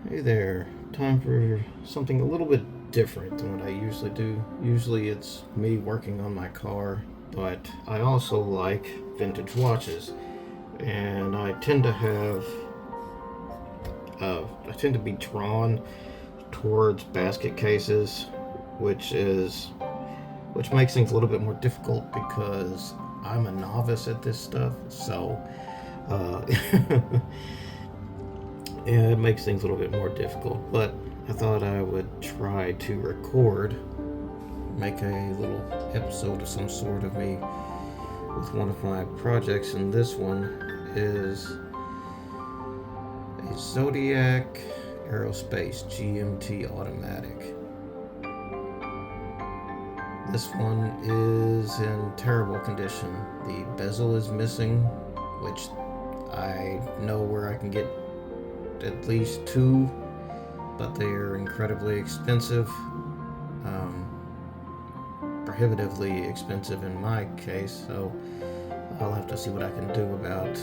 Hey there, time for something a little bit different than what I usually do. Usually it's me working on my car, but I also like vintage watches. And I tend to be drawn towards basket cases, which is, which makes things a little bit more difficult because I'm a novice at this stuff. So, uh, yeah, it makes things a little bit more difficult, but I thought I would try to record, make a little episode of some sort of me with one of my projects, and this one is a Zodiac Aerospace GMT Automatic. This one is in terrible condition. The bezel is missing, which I know where I can get at least two, but they are incredibly expensive, prohibitively expensive in my case, so I'll have to see what I can do about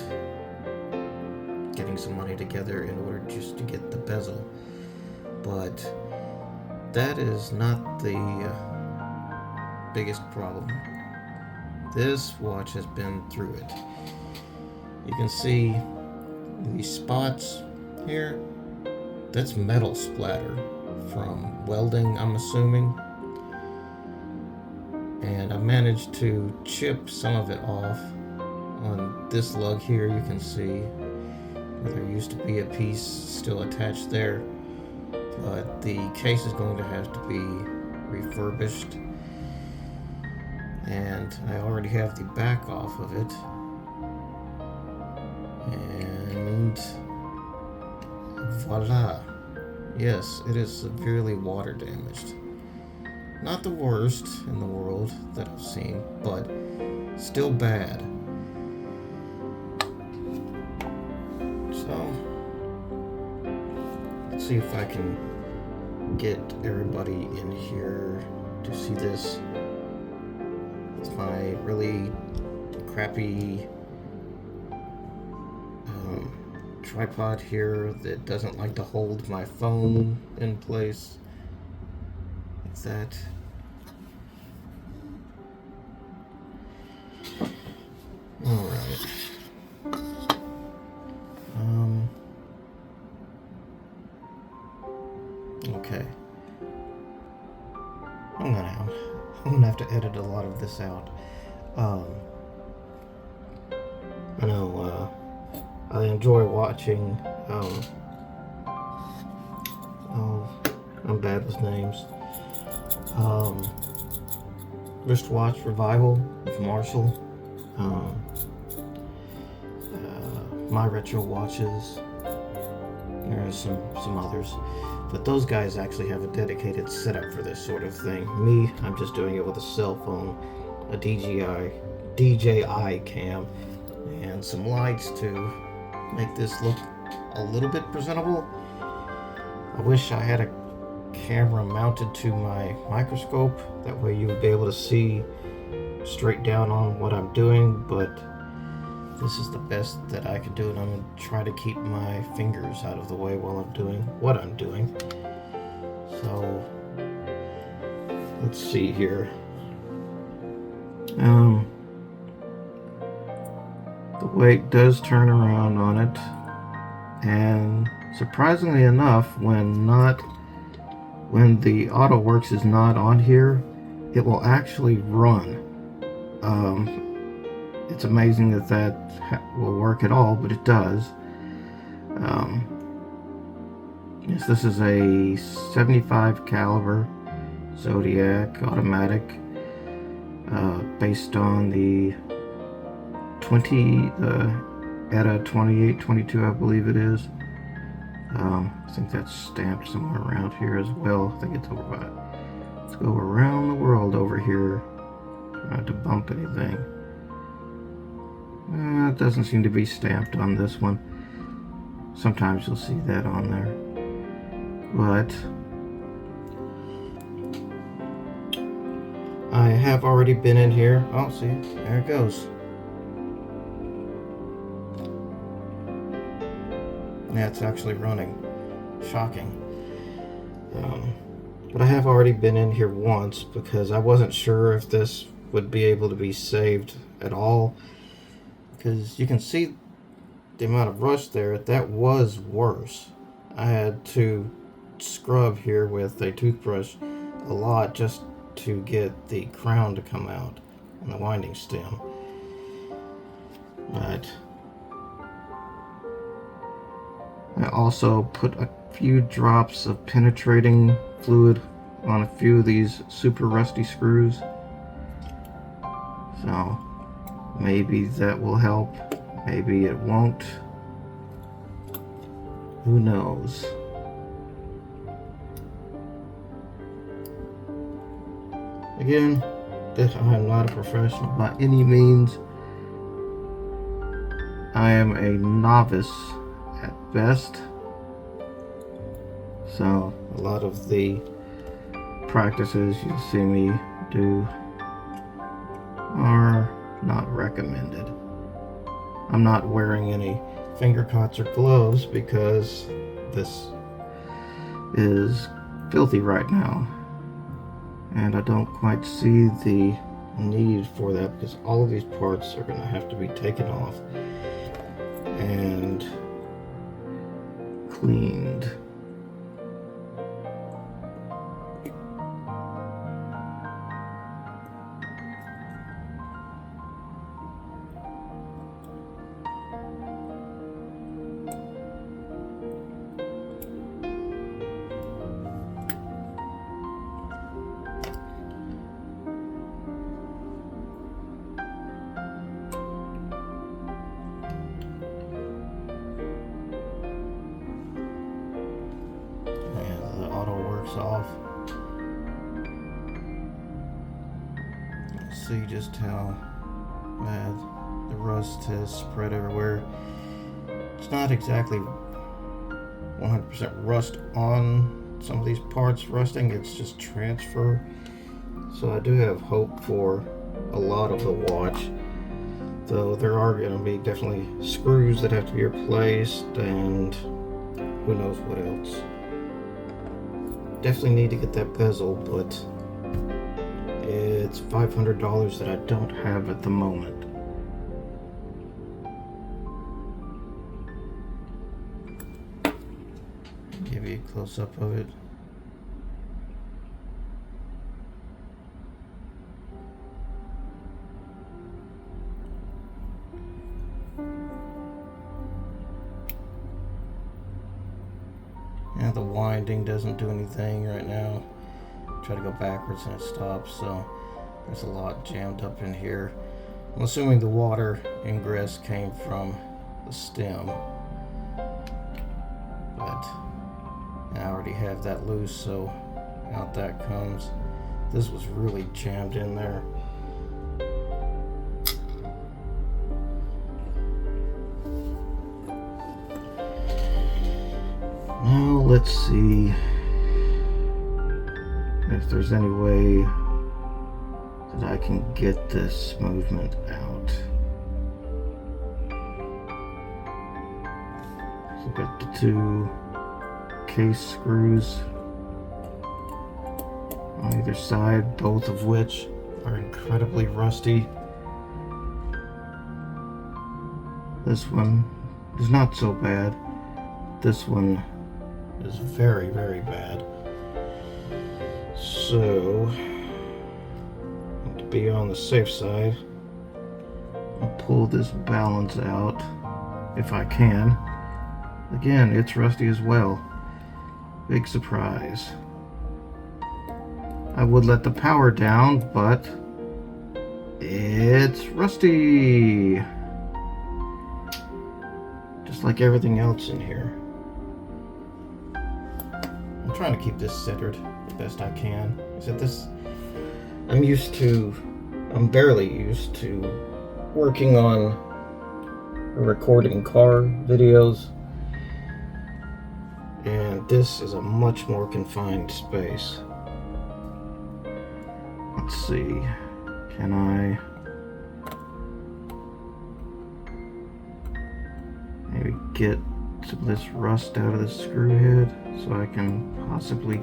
getting some money together in order just to get the bezel. But that is not the biggest problem. This watch has been through it. You can see these spots here. That's metal splatter from welding, I'm assuming. And I managed to chip some of it off on this lug here. You can see there used to be a piece still attached there, but the case is going to have to be refurbished, and I already have the back off of it, and voila. Yes, it is severely water damaged. Not the worst in the world that I've seen, but still bad. So, let's see if I can get everybody in here to see this. It's my really crappy tripod here that doesn't like to hold my phone in place. Like that. Alright. Okay. I'm gonna have to edit a lot of this out. I know, I enjoy watching, oh, I'm bad with names. Wristwatch Revival with Marshall. My Retro Watches. There's some others. But those guys actually have a dedicated setup for this sort of thing. Me, I'm just doing it with a cell phone, a DJI cam, and some lights to make this look a little bit presentable. I wish I had a camera mounted to my microscope. That way you would be able to see straight down on what I'm doing, but this is the best that I could do, and I'm going to try to keep my fingers out of the way while I'm doing what I'm doing. So, let's see here. The weight does turn around on it, and surprisingly enough, when the Daedawerx is not on here, it will actually run. It's amazing that will work at all, but it does. Yes, this is a 75 caliber Zodiac automatic, based on the ETA 2822, I believe it is. I think that's stamped somewhere around here as well. I think it's over by. Let's go around the world over here. Try not to bump anything. It doesn't seem to be stamped on this one. Sometimes you'll see that on there. But I have already been in here. Oh, see, there it goes. Yeah, it's actually running. shocking. But I have already been in here once because I wasn't sure if this would be able to be saved at all, because you can see the amount of rust there. That was worse. I had to scrub here with a toothbrush a lot just to get the crown to come out on the winding stem. But I also put a few drops of penetrating fluid on a few of these super rusty screws, so maybe that will help, maybe it won't, who knows. Again, I'm not a professional by any means. I am a novice at best, so a lot of the practices you see me do are not recommended. I'm not wearing any finger cots or gloves because this is filthy right now, and I don't quite see the need for that because all of these parts are going to have to be taken off and cleaned. Off. See just how bad the rust has spread everywhere. It's not exactly 100% rust on some of these parts rusting, it's just transfer. So I do have hope for a lot of the watch, though there are going to be definitely screws that have to be replaced and who knows what else. Definitely need to get that bezel, but it's $500 that I don't have at the moment. Give you a close-up of it. Yeah, the winding doesn't do anything right now. Try to go backwards and it stops, so there's a lot jammed up in here. I'm assuming the water ingress came from the stem, but I already have that loose, so out that comes. This was really jammed in there. Now let's see if there's any way that I can get this movement out. So I've got the two case screws on either side, both of which are incredibly rusty. This one is not so bad. This one is very, very bad. So, to be on the safe side, I'll pull this balance out if I can. Again, it's rusty as well. Big surprise. I would let the power down, but it's rusty. Just like everything else in here. I'm trying to keep this centered the best I can. I'm barely used to working on recording car videos, and this is a much more confined space. Let's see, can I maybe get some of this rust out of the screw head so I can possibly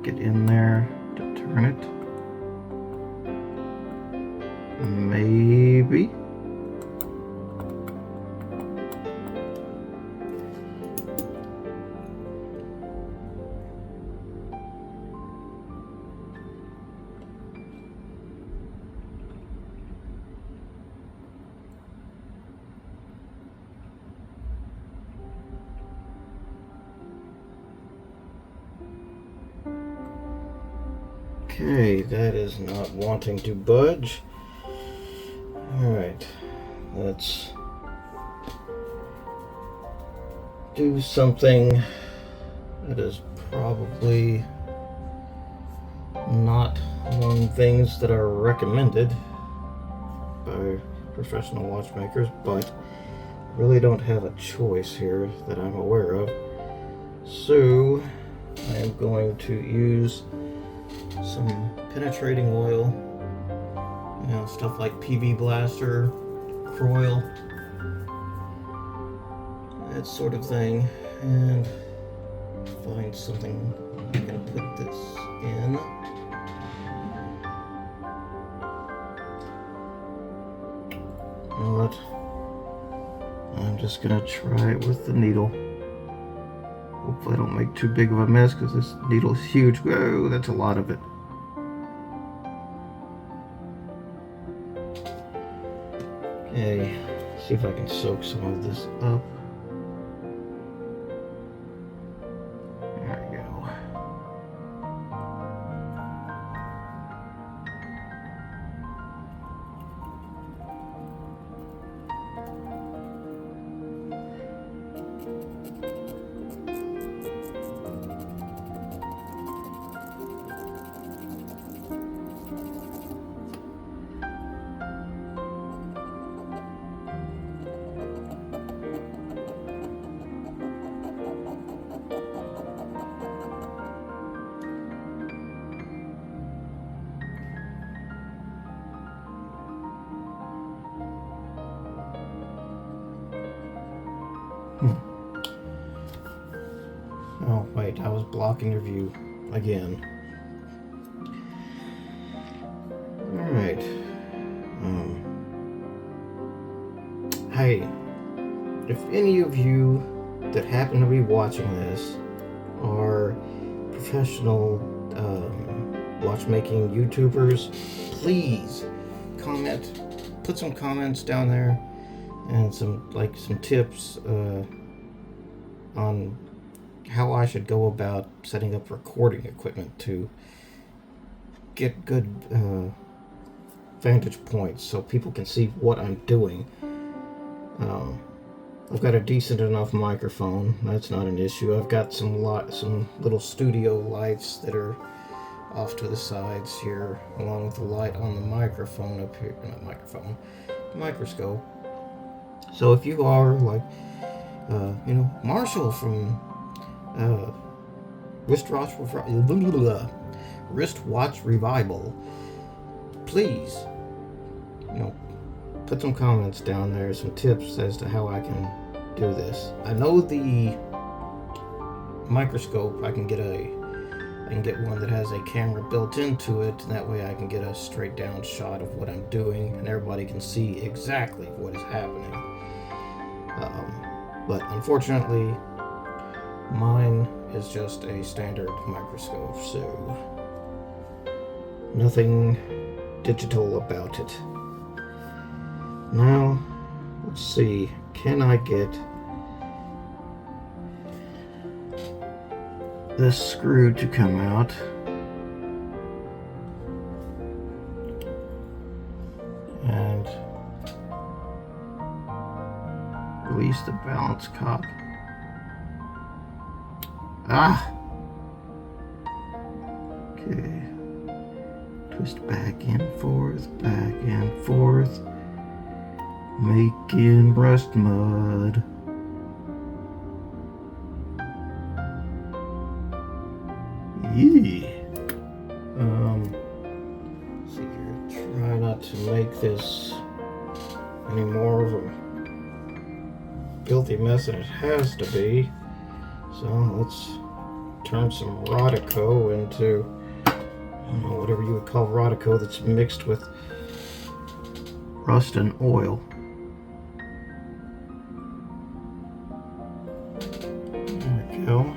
get in there to turn it. Maybe. Okay, that is not wanting to budge. Alright, let's do something that is probably not among things that are recommended by professional watchmakers, but really don't have a choice here that I'm aware of. So I am going to use some penetrating oil, you know, stuff like PV Blaster, Croil, that sort of thing, and find something I can put this in. You know what? I'm just gonna try it with the needle. Hopefully I don't make too big of a mess because this needle is huge. Whoa, that's a lot of it. Okay, see if I can soak some of this up. There we go. Oh wait, I was blocking your view again. Alright. Hey, if any of you that happen to be watching this are professional watchmaking YouTubers, please comment, put some comments down there and some tips on how I should go about setting up recording equipment to get good vantage points so people can see what I'm doing. I've got a decent enough microphone. That's not an issue. I've got some little studio lights that are off to the sides here, along with the light on the microphone up here. Not microphone, microscope. So if you are like, Marshall from Wristwatch Revival, please, put some comments down there, some tips as to how I can do this. I know the microscope, I can get one that has a camera built into it, and that way I can get a straight down shot of what I'm doing and everybody can see exactly what is happening. But unfortunately, mine is just a standard microscope, so nothing digital about it. Now, let's see, can I get this screw to come out? And release the balance cock. Okay. Twist back and forth, making rust mud. Yeah. Let's see here. Try not to make this any more of a filthy mess, and it has to be. So let's turn some Rodico into, I don't know, whatever you would call Rodico that's mixed with rust and oil. There we go.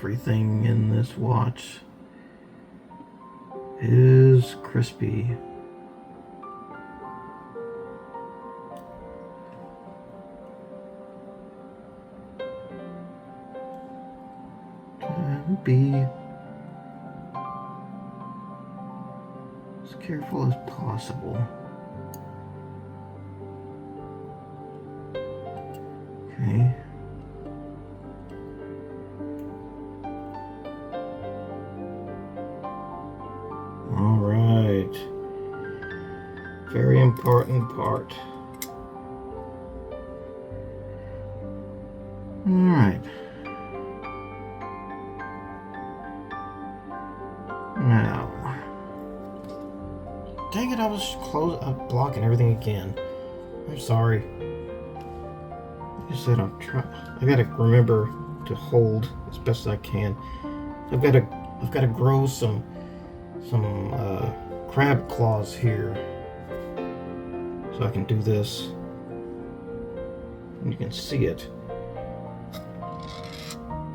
Everything in this watch is crispy. And be as careful as possible. Okay. Very important part. Alright. Now. Dang it, I was blocking everything again. I'm sorry. Like I said, I gotta remember to hold as best as I can. I've gotta grow some crab claws here. So I can do this, and you can see it.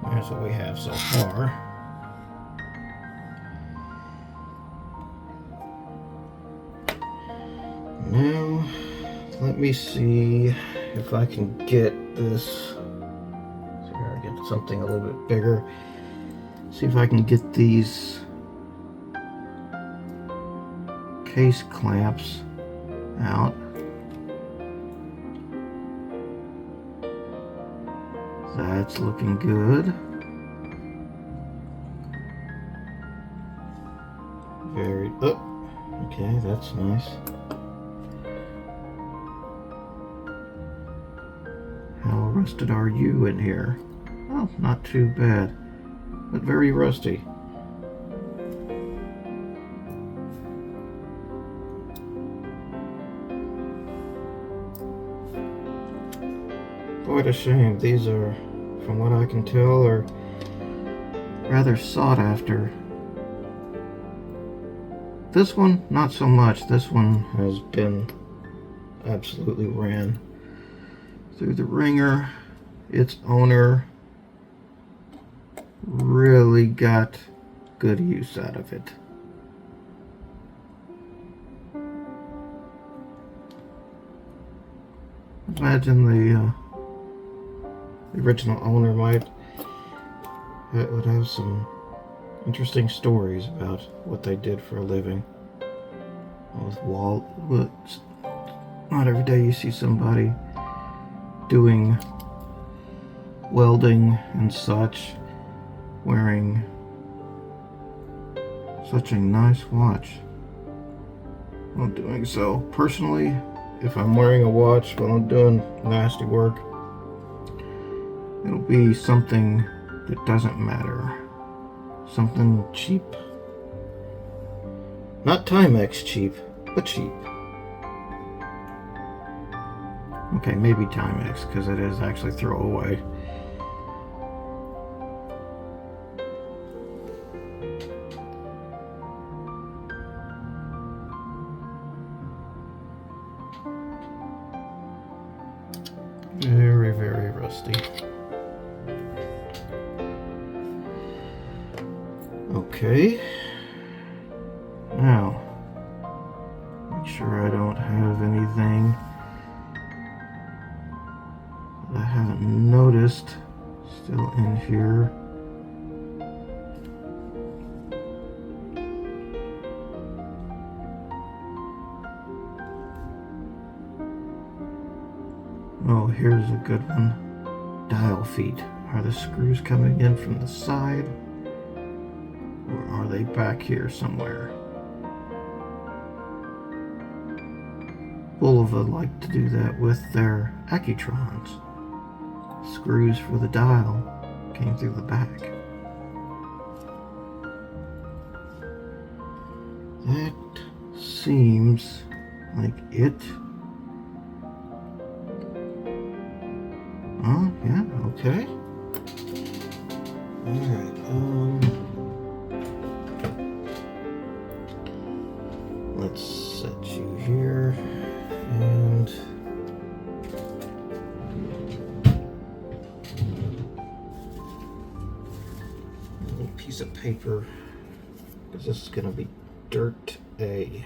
That's what we have so far. Now, let me see if I can get this. See if I can get something a little bit bigger. See if I can get these case clamps out. That's looking good. Okay, that's nice. How rusted are you in here? Oh, not too bad, but very rusty. Quite a shame. These are, from what I can tell, are rather sought after. This one, not so much. This one has been absolutely ran through the ringer. Its owner really got good use out of it. Imagine the original owner would have some interesting stories about what they did for a living. Not every day you see somebody doing welding and such, wearing such a nice watch while doing so. Personally, if I'm wearing a watch while I'm doing nasty work, it'll be something that doesn't matter. Something cheap. Not Timex cheap, but cheap. Okay, maybe Timex, because it is actually throwaway. Very, very rusty. Okay. Now, make sure I don't have anything that I haven't noticed still in here. Oh, here's a good one. Dial feet. Are the screws coming in from the side? Or are they back here somewhere? Bulova like to do that with their Accutrons. Screws for the dial came through the back. That seems like it. Oh, yeah, okay. Alright, let's set you here, and a little piece of paper, because this is going to be dirt A.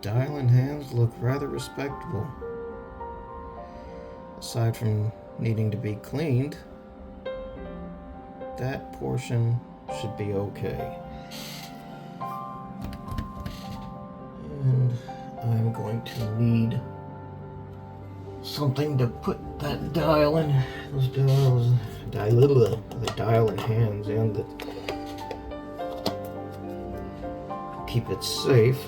Dial and hands look rather respectable. Aside from needing to be cleaned, that portion should be okay. And I'm going to need something to put that dial in, the dial and hands in, that keep it safe.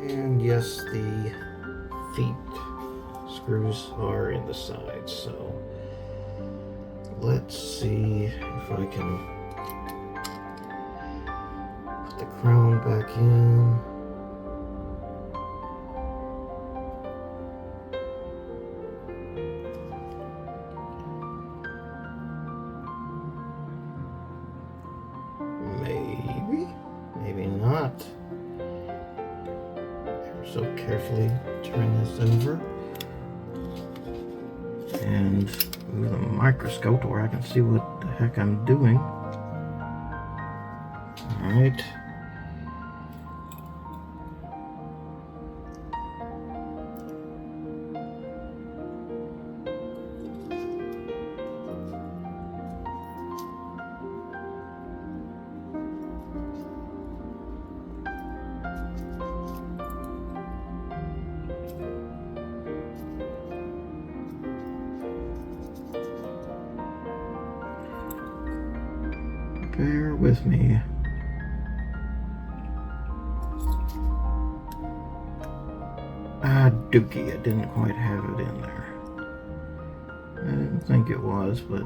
And yes, the feet screws are in the sides, so let's see if I can put the crown back in. Maybe, maybe not. So carefully turn this over and move the microscope to where I can see what the heck I'm doing. Alright. Bear with me. Dookie, I didn't quite have it in there. I didn't think it was, but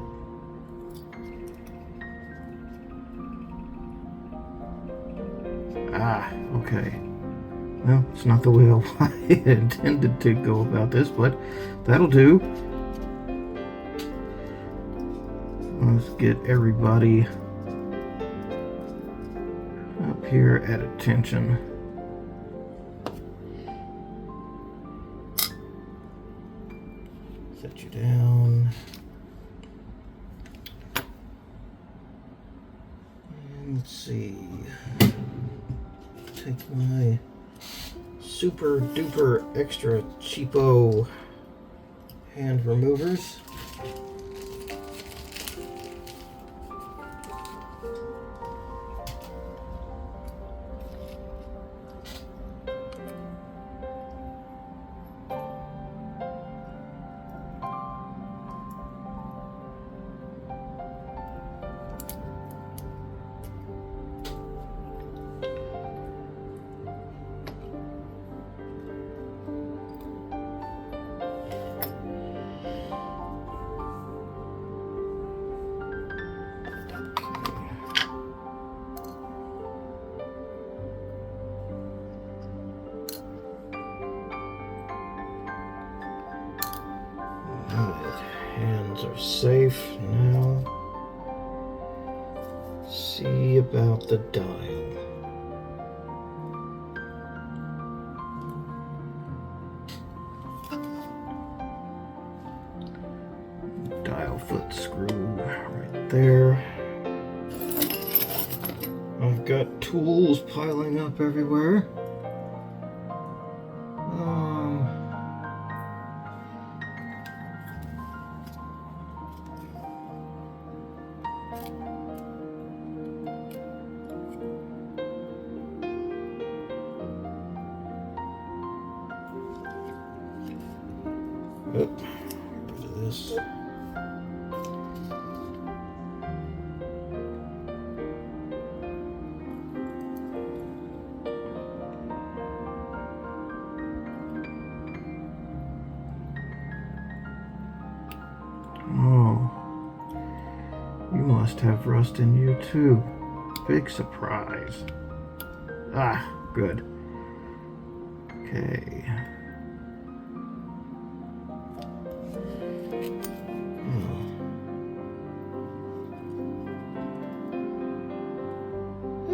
okay. Well, it's not the way I intended to go about this, but that'll do. Let's get everybody up here at attention. Set you down. And let's see. Take my super duper extra cheapo hand removers. Hands are safe now. See about the dial. Dial foot screw right there. I've got tools piling up everywhere. Oh, get rid of this. Oh, you must have rust in you too. Big surprise. Ah, good. Okay.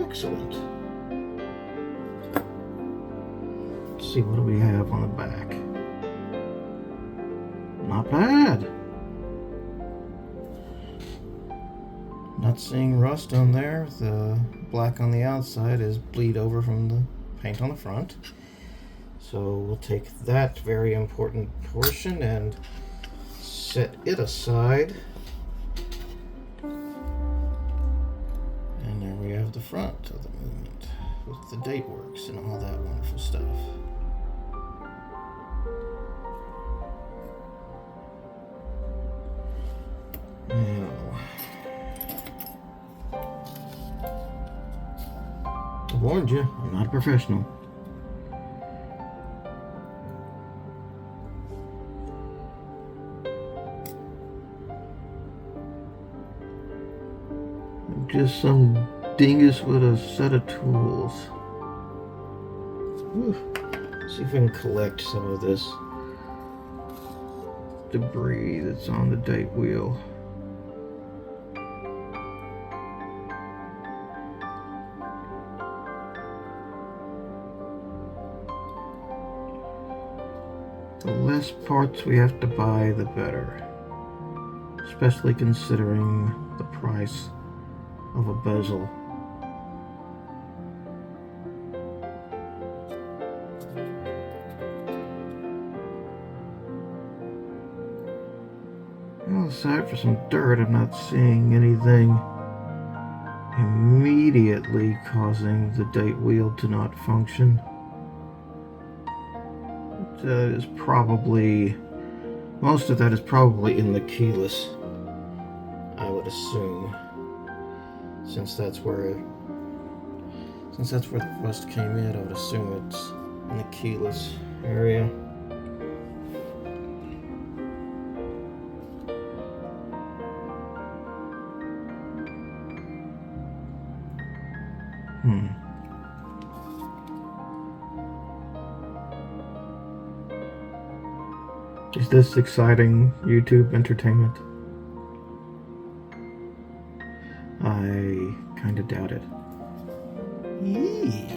Excellent. Let's see, what do we have on the back? Not bad. Not seeing rust on there. The black on the outside is bleed over from the paint on the front. So we'll take that very important portion and set it aside. And there we have the front of the movement with the Daedawerx and all that wonderful stuff. Now, I warned you, I'm not a professional. I'm just some dingus with a set of tools. Whew. See if we can collect some of this debris that's on the date wheel. The less parts we have to buy, the better. Especially considering the price of a bezel. Well, aside for some dirt, I'm not seeing anything immediately causing the date wheel to not function. That is probably, most of that is probably in the keyless, I would assume, since that's where the rust came in. I would assume it's in the keyless area. Is this exciting YouTube entertainment? I kind of doubt it. Yee.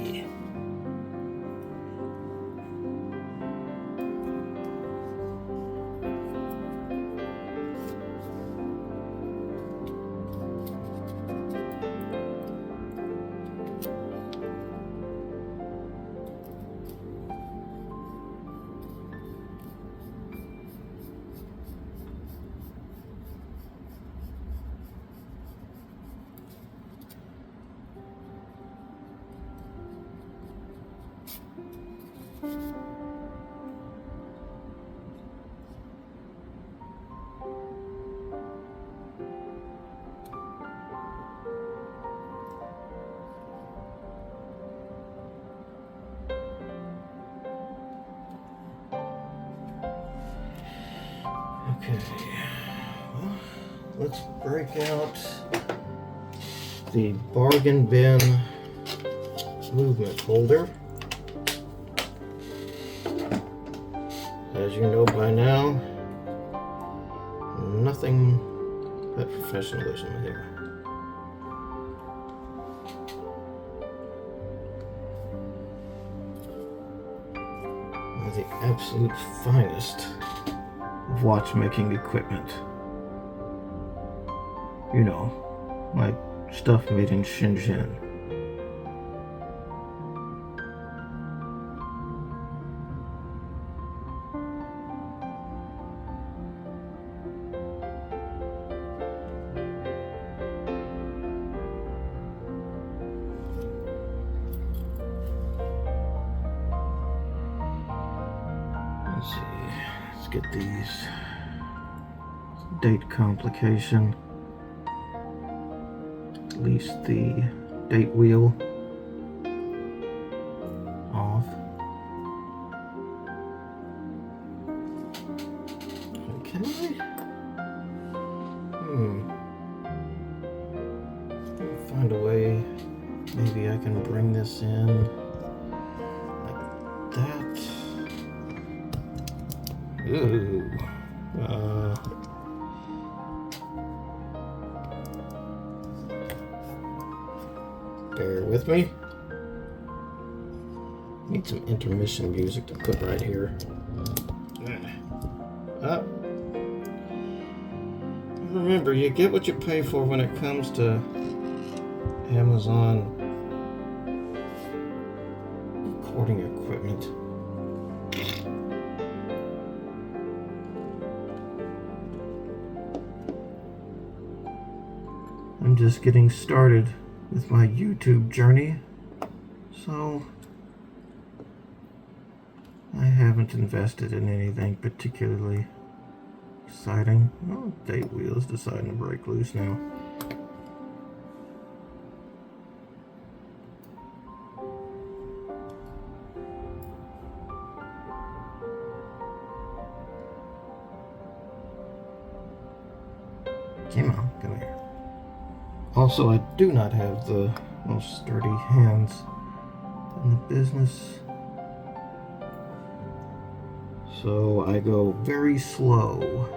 Okay, well, let's break out the bargain bin movement holder. As you know by now, nothing but professionalism here. One of the absolute finest of watchmaking equipment. You know, like stuff made in Shenzhen. Let's see. Let's get these date complication, at least the date wheel off. Can I? Find a way. Maybe I can bring this in like that. Ooh. Bear with me. Need some intermission music to put right here. Up. Remember, you get what you pay for when it comes to Amazon recording equipment. I'm just getting started with my YouTube journey, so I haven't invested in anything particularly exciting. Oh, date wheel is deciding to break loose now. Come here. Also, I do not have the most sturdy hands in the business, so I go very slow.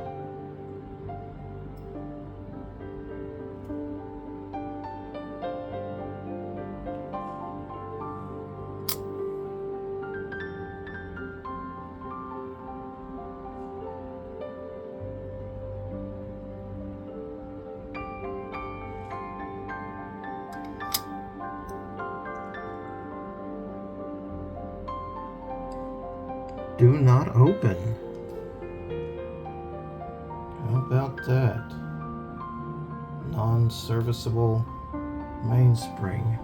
Do not open. How about that? Non-serviceable mainspring.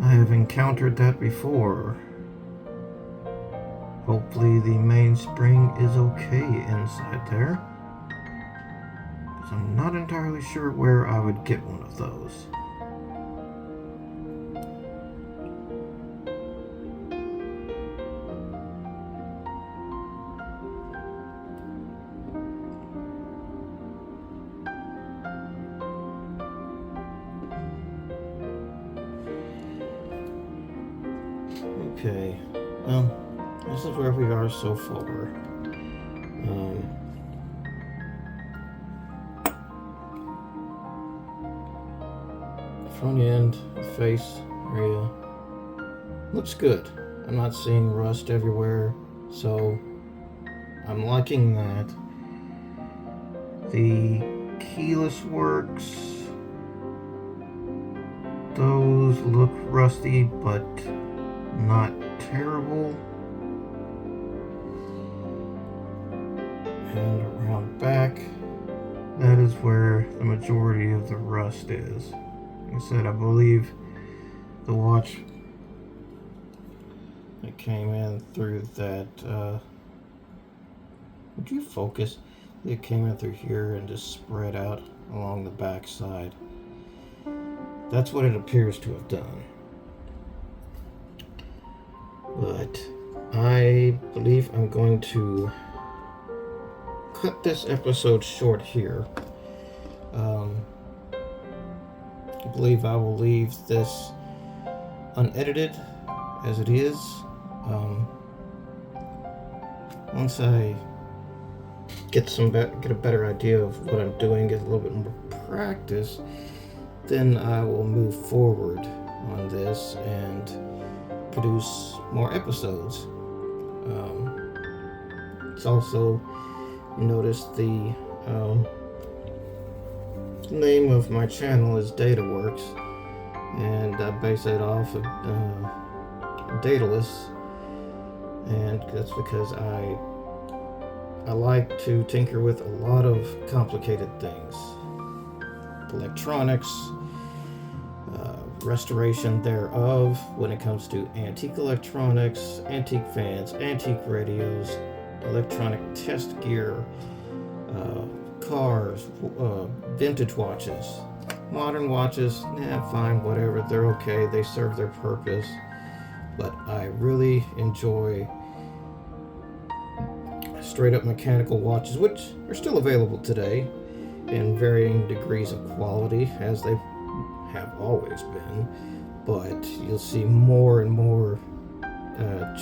I have encountered that before. Hopefully the mainspring is okay inside there, because I'm not entirely sure where I would get one of those. Okay, well, this is where we are so far. Front end, face area looks good. I'm not seeing rust everywhere, so I'm liking that. The keyless works, those look rusty, but not terrible. And around back, that is where the majority of the rust is. Like I said, I believe the watch that came in through that, would you focus? It came in through here and just spread out along the back side. That's what it appears to have done. But I believe I'm going to cut this episode short here. I believe I will leave this unedited as it is. Once I get a better idea of what I'm doing, get a little bit more practice, then I will move forward on this and produce more episodes. It's also, you notice the name of my channel is Daedawerx, and I base it off of Daedalus, and that's because I like to tinker with a lot of complicated things, electronics, restoration thereof when it comes to antique electronics, antique fans, antique radios, electronic test gear, cars, vintage watches, modern watches. Fine, whatever, they're okay, they serve their purpose. But I really enjoy straight up mechanical watches, which are still available today in varying degrees of quality, as they have always been. But you'll see more and more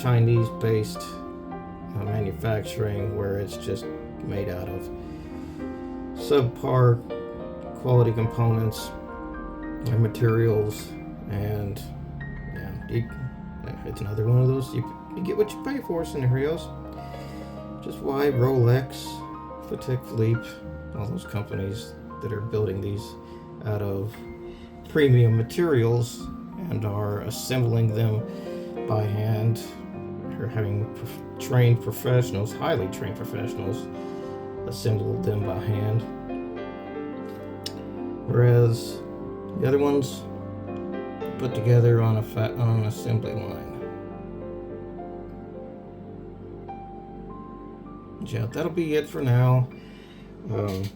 Chinese based manufacturing where it's just made out of subpar quality components and materials, and it's another one of those you get what you pay for scenarios. Just why Rolex, Patek Philippe, all those companies that are building these out of premium materials and are assembling them by hand, or having trained professionals, highly trained professionals, assemble them by hand. Whereas the other ones put together on an assembly line. Yeah, that'll be it for now. I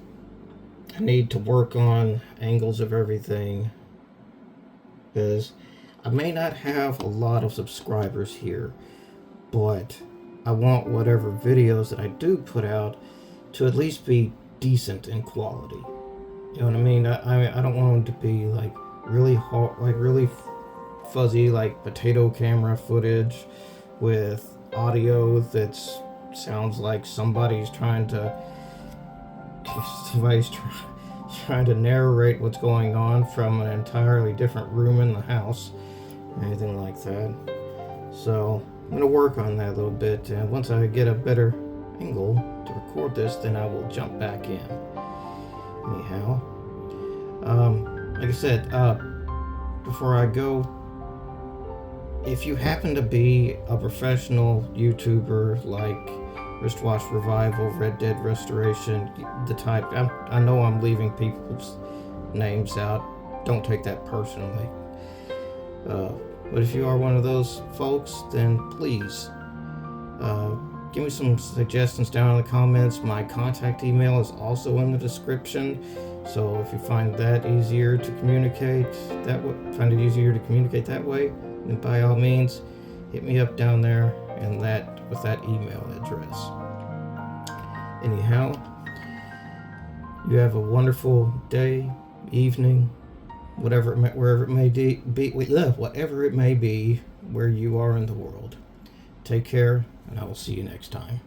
need to work on angles of everything, because I may not have a lot of subscribers here, but I want whatever videos that I do put out to at least be decent in quality. You know what I mean? I don't want them to be like really hard, like really fuzzy, like potato camera footage with audio that's sounds like somebody's trying to narrate what's going on from an entirely different room in the house, or anything like that. So I'm going to work on that a little bit, and once I get a better angle to record this, then I will jump back in. Anyhow, like I said, before I go, if you happen to be a professional YouTuber like Wristwatch Revival, Red Dead Restoration, the type, I know I'm leaving people's names out, don't take that personally. But if you are one of those folks, then please give me some suggestions down in the comments. My contact email is also in the description, so if you find that easier to communicate that way, then by all means hit me up down there and with that email address. Anyhow, you have a wonderful day, evening, whatever it may be where you are in the world. Take care, and I will see you next time.